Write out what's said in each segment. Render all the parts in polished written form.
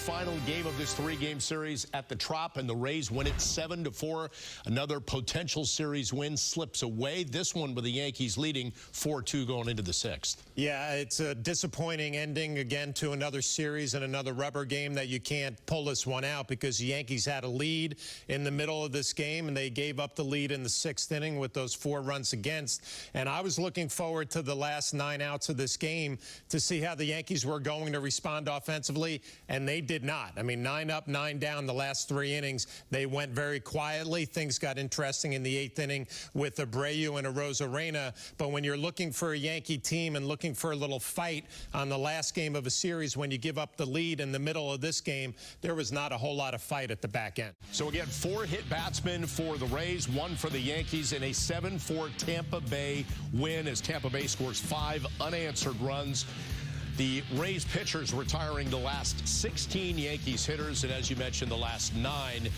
final game of this three-game series at the Trop, and the Rays win it 7-4. Another potential series win slips away. This one with the Yankees leading 4-2 going into the sixth. Yeah, it's a disappointing ending again to another series and another rubber game that you can't pull this one out because the Yankees had a lead in the middle of this game, and they gave up the lead in the sixth inning with those 4 runs against. And I was looking forward to the last 9 outs of this game to see how the Yankees were going to respond offensively, and they did not. I mean, 9 up, 9 down the last 3 innings. They went very quietly. Things got interesting in the 8th inning with Abreu and Arozarena. But when you're looking for a Yankee team and looking for a little fight on the last game of a series, when you give up the lead in the middle of this game, there was not a whole lot of fight at the back end. So again, 4 hit batsmen for the Rays, 1 for the Yankees in a 7-4 Tampa Bay win as Tampa Bay scores 5 unanswered runs. The Rays pitchers retiring the last 16 Yankees hitters, and as you mentioned, the last 9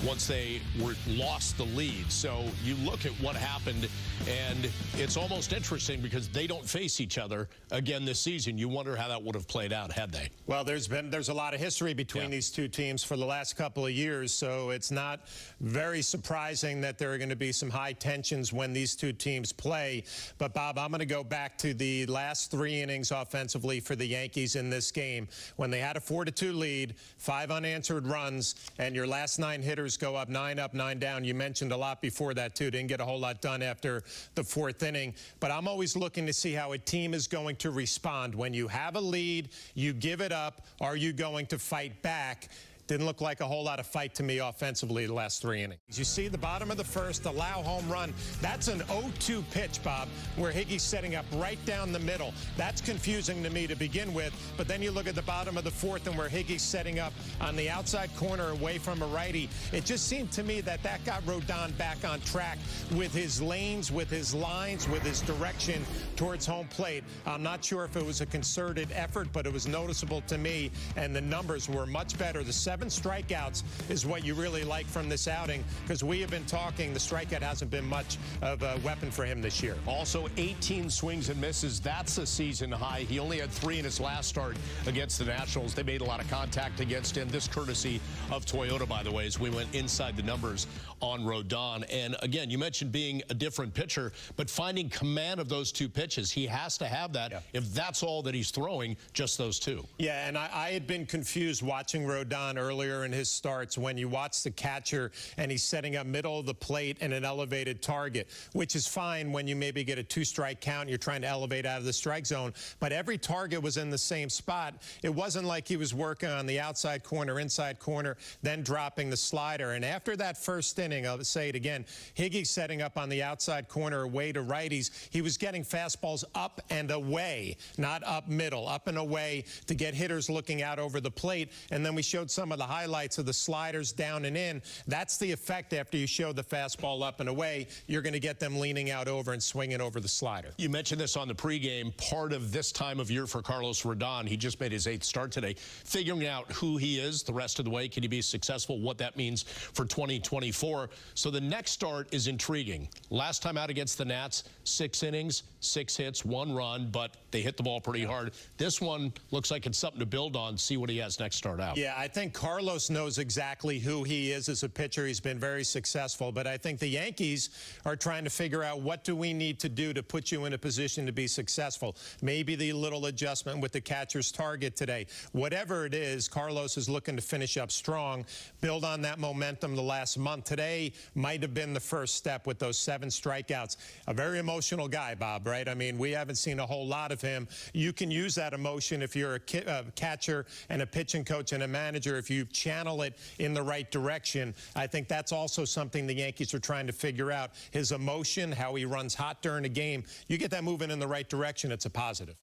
once they lost the lead. So you look at what happened, and it's almost interesting because they don't face each other again this season. You wonder how that would have played out had they. Well, there's a lot of history between these two teams for the last couple of years, so it's not very surprising that there are going to be some high tensions when these two teams play. But, Bob, I'm going to go back to the last 3 innings offensively for the Yankees in this game when they had a 4-2 lead, 5 unanswered runs, and your last 9 hitters go up 9 up, 9 down. You mentioned a lot before that, too. Didn't get a whole lot done after the 4th inning. But I'm always looking to see how a team is going to respond. When you have a lead, you give it up. Are you going to fight back? Didn't look like a whole lot of fight to me offensively the last 3 innings. You see the bottom of the first, allow home run. That's an 0-2 pitch, Bob, where Higgy's setting up right down the middle. That's confusing to me to begin with. But then you look at the bottom of the 4th and where Higgy's setting up on the outside corner away from a righty. It just seemed to me that got Rodon back on track with his lanes, with his lines, with his direction towards home plate. I'm not sure if it was a concerted effort, but it was noticeable to me, and the numbers were much better. The 7 strikeouts is what you really like from this outing, because we have been talking the strikeout hasn't been much of a weapon for him this year. Also 18 swings and misses. That's a season high. He only had 3 in his last start against the Nationals. They made a lot of contact against him. This courtesy of Toyota, by the way, as we went inside the numbers on Rodon. And again, you mentioned being a different pitcher, but finding command of those 2 pitches. He has to have that if that's all that he's throwing, just those 2. Yeah, and I had been confused watching Rodon earlier in his starts when you watch the catcher and he's setting up middle of the plate and an elevated target, which is fine when you maybe get a 2-strike count and you're trying to elevate out of the strike zone. But every target was in the same spot. It wasn't like he was working on the outside corner, inside corner, then dropping the slider. And after that first inning, I'll say it again, Higgy's setting up on the outside corner away to righties. He was getting fastballs up and away, not up middle, up and away to get hitters looking out over the plate. And then we showed some of the highlights of the sliders down and in. That's the effect after you show the fastball up and away. You're going to get them leaning out over and swinging over the slider. You mentioned this on the pregame. Part of this time of year for Carlos Rodon, he just made his 8th start today, figuring out who he is the rest of the way. Can he be successful? What that means for 2024. So the next start is intriguing. Last time out against the Nats, 6 innings, 6 hits, 1 run, but they hit the ball pretty hard. This one looks like it's something to build on, see what he has next start out. Yeah, I think Carlos knows exactly who he is as a pitcher. He's been very successful, but I think the Yankees are trying to figure out what do we need to do to put you in a position to be successful. Maybe the little adjustment with the catcher's target today. Whatever it is, Carlos is looking to finish up strong, build on that momentum the last month. Today might have been the first step with those 7 strikeouts. A very emotional guy, Bob, right? I mean, we haven't seen a whole lot of him. You can use that emotion if you're a catcher and a pitching coach and a manager, if you channel it in the right direction. I think that's also something the Yankees are trying to figure out. His emotion, how he runs hot during a game. You get that moving in the right direction, it's a positive.